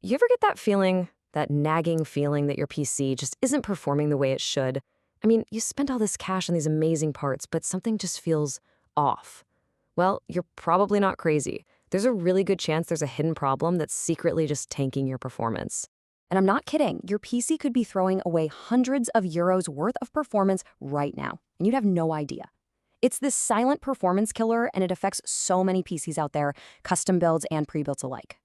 You ever get that feeling, that nagging feeling that your PC just isn't performing the way it should? I mean, you spent all this cash on these amazing parts, but something just feels off. Well, you're probably not crazy. There's a really good chance there's a hidden problem that's secretly just tanking your performance. And I'm not kidding. Your PC could be throwing away hundreds of euros worth of performance right now, and you'd have no idea. It's this silent performance killer, and it affects so many PCs out there, custom builds and pre-builts alike.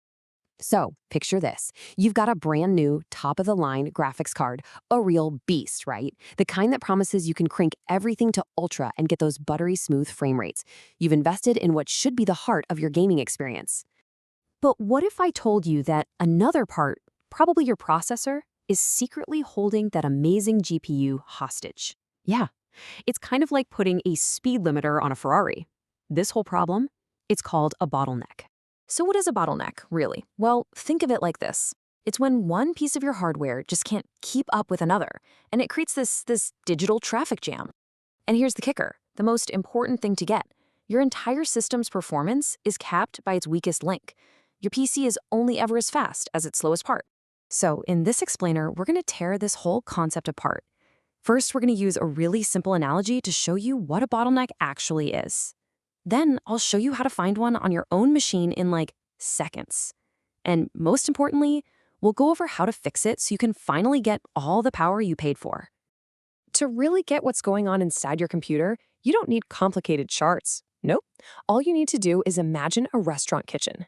So, picture this. You've got a brand new, top-of-the-line graphics card, a real beast, right? The kind that promises you can crank everything to ultra and get those buttery smooth frame rates. You've invested in what should be the heart of your gaming experience. But what if I told you that another part, probably your processor, is secretly holding that amazing GPU hostage? Yeah, it's kind of like putting a speed limiter on a Ferrari. This whole problem, it's called a bottleneck. So what is a bottleneck, really? Well, think of it like this. It's when one piece of your hardware just can't keep up with another, and it creates this digital traffic jam. And here's the kicker, the most important thing to get. Your entire system's performance is capped by its weakest link. Your PC is only ever as fast as its slowest part. So in this explainer, we're going to tear this whole concept apart. First, we're going to use a really simple analogy to show you what a bottleneck actually is. Then I'll show you how to find one on your own machine in like seconds. And most importantly, we'll go over how to fix it so you can finally get all the power you paid for. To really get what's going on inside your computer, you don't need complicated charts. Nope. All you need to do is imagine a restaurant kitchen.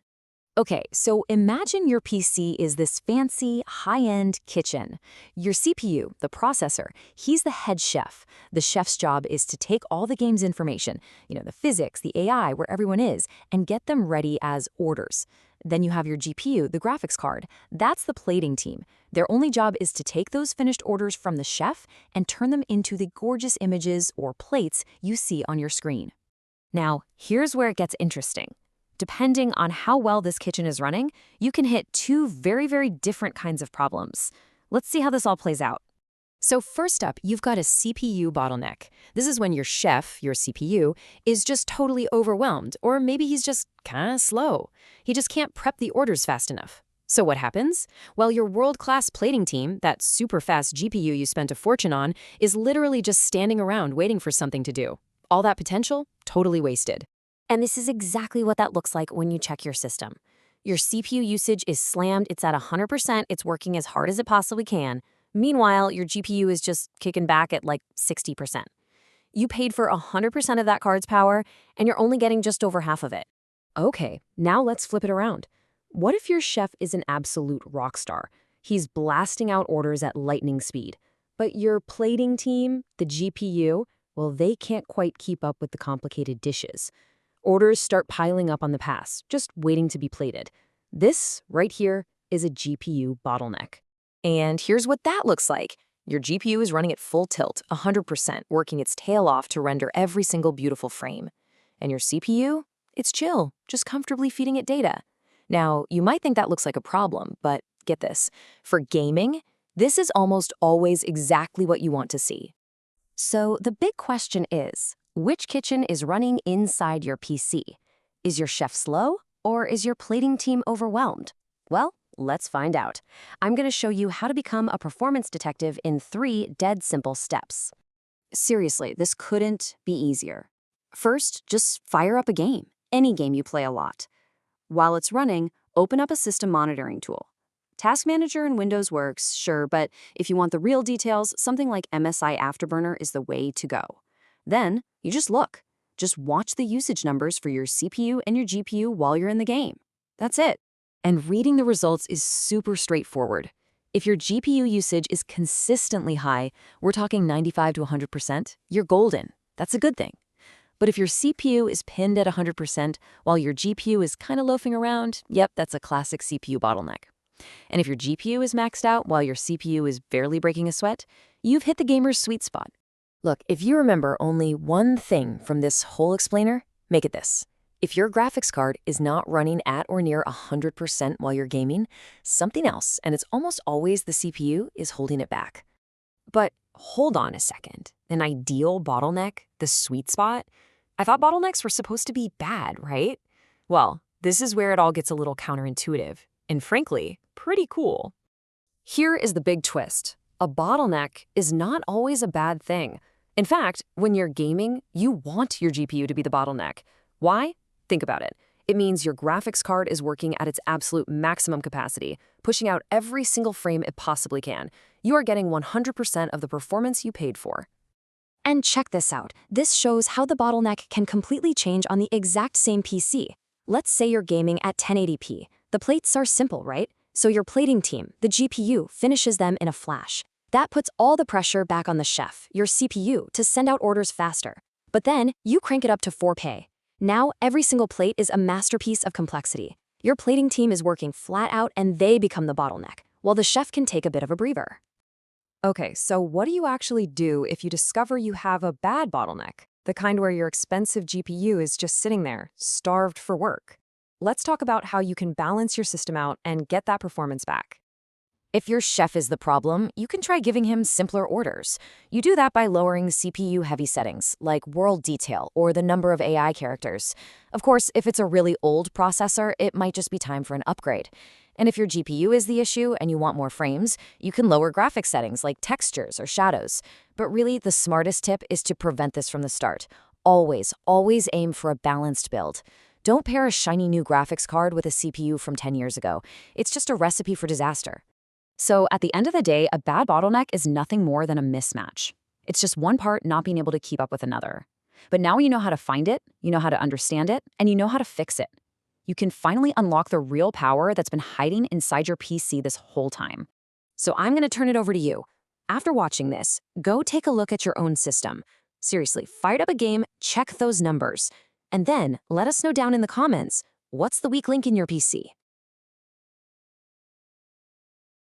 Okay, so imagine your PC is this fancy, high-end kitchen. Your CPU, the processor, he's the head chef. The chef's job is to take all the game's information, the physics, the AI, where everyone is, and get them ready as orders. Then you have your GPU, the graphics card. That's the plating team. Their only job is to take those finished orders from the chef and turn them into the gorgeous images or plates you see on your screen. Now, here's where it gets interesting. Depending on how well this kitchen is running, you can hit two very, very different kinds of problems. Let's see how this all plays out. So first up, you've got a CPU bottleneck. This is when your chef, your CPU, is just totally overwhelmed, or maybe he's just kind of slow. He just can't prep the orders fast enough. So what happens? Well, your world-class plating team, that super fast GPU you spent a fortune on, is literally just standing around waiting for something to do. All that potential, totally wasted. And this is exactly what that looks like when you check your system. Your CPU usage is slammed, it's at 100%, it's working as hard as it possibly can. Meanwhile, your GPU is just kicking back at like 60%. You paid for 100% of that card's power, and you're only getting just over half of it. Okay, now let's flip it around. What if your chef is an absolute rock star? He's blasting out orders at lightning speed. But your plating team, the GPU, well, they can't quite keep up with the complicated dishes. Orders start piling up on the pass, just waiting to be plated. This, right here, is a GPU bottleneck. And here's what that looks like. Your GPU is running at full tilt, 100%, working its tail off to render every single beautiful frame. And your CPU? It's chill, just comfortably feeding it data. Now, you might think that looks like a problem, but get this. For gaming, this is almost always exactly what you want to see. So the big question is, which kitchen is running inside your PC? Is your chef slow, or is your plating team overwhelmed? Well, let's find out. I'm going to show you how to become a performance detective in 3 dead simple steps. Seriously, this couldn't be easier. First, just fire up a game, any game you play a lot. While it's running, open up a system monitoring tool. Task Manager in Windows works, sure, but if you want the real details, something like MSI Afterburner is the way to go. Then, you just look. Just watch the usage numbers for your CPU and your GPU while you're in the game. That's it. And reading the results is super straightforward. If your GPU usage is consistently high, we're talking 95 to 100%, you're golden. That's a good thing. But if your CPU is pinned at 100% while your GPU is kind of loafing around, yep, that's a classic CPU bottleneck. And if your GPU is maxed out while your CPU is barely breaking a sweat, you've hit the gamer's sweet spot. Look, if you remember only one thing from this whole explainer, make it this. If your graphics card is not running at or near 100% while you're gaming, something else, and it's almost always the CPU, is holding it back. But hold on a second. An ideal bottleneck, the sweet spot? I thought bottlenecks were supposed to be bad, right? Well, this is where it all gets a little counterintuitive, and frankly, pretty cool. Here is the big twist. A bottleneck is not always a bad thing. In fact, when you're gaming, you want your GPU to be the bottleneck. Why? Think about it. It means your graphics card is working at its absolute maximum capacity, pushing out every single frame it possibly can. You are getting 100% of the performance you paid for. And check this out. This shows how the bottleneck can completely change on the exact same PC. Let's say you're gaming at 1080p. The plates are simple, right? So your plating team, the GPU, finishes them in a flash. That puts all the pressure back on the chef, your CPU, to send out orders faster. But then you crank it up to 4K. Now every single plate is a masterpiece of complexity. Your plating team is working flat out and they become the bottleneck, while the chef can take a bit of a breather. Okay, so what do you actually do if you discover you have a bad bottleneck? The kind where your expensive GPU is just sitting there, starved for work. Let's talk about how you can balance your system out and get that performance back. If your chef is the problem, you can try giving him simpler orders. You do that by lowering CPU-heavy settings, like world detail or the number of AI characters. Of course, if it's a really old processor, it might just be time for an upgrade. And if your GPU is the issue and you want more frames, you can lower graphics settings like textures or shadows. But really, the smartest tip is to prevent this from the start. Always, always aim for a balanced build. Don't pair a shiny new graphics card with a CPU from 10 years ago. It's just a recipe for disaster. So at the end of the day, a bad bottleneck is nothing more than a mismatch. It's just one part not being able to keep up with another. But now you know how to find it, you know how to understand it, and you know how to fix it. You can finally unlock the real power that's been hiding inside your PC this whole time. So I'm going to turn it over to you. After watching this, go take a look at your own system. Seriously, fire up a game, check those numbers. And then let us know down in the comments, what's the weak link in your PC?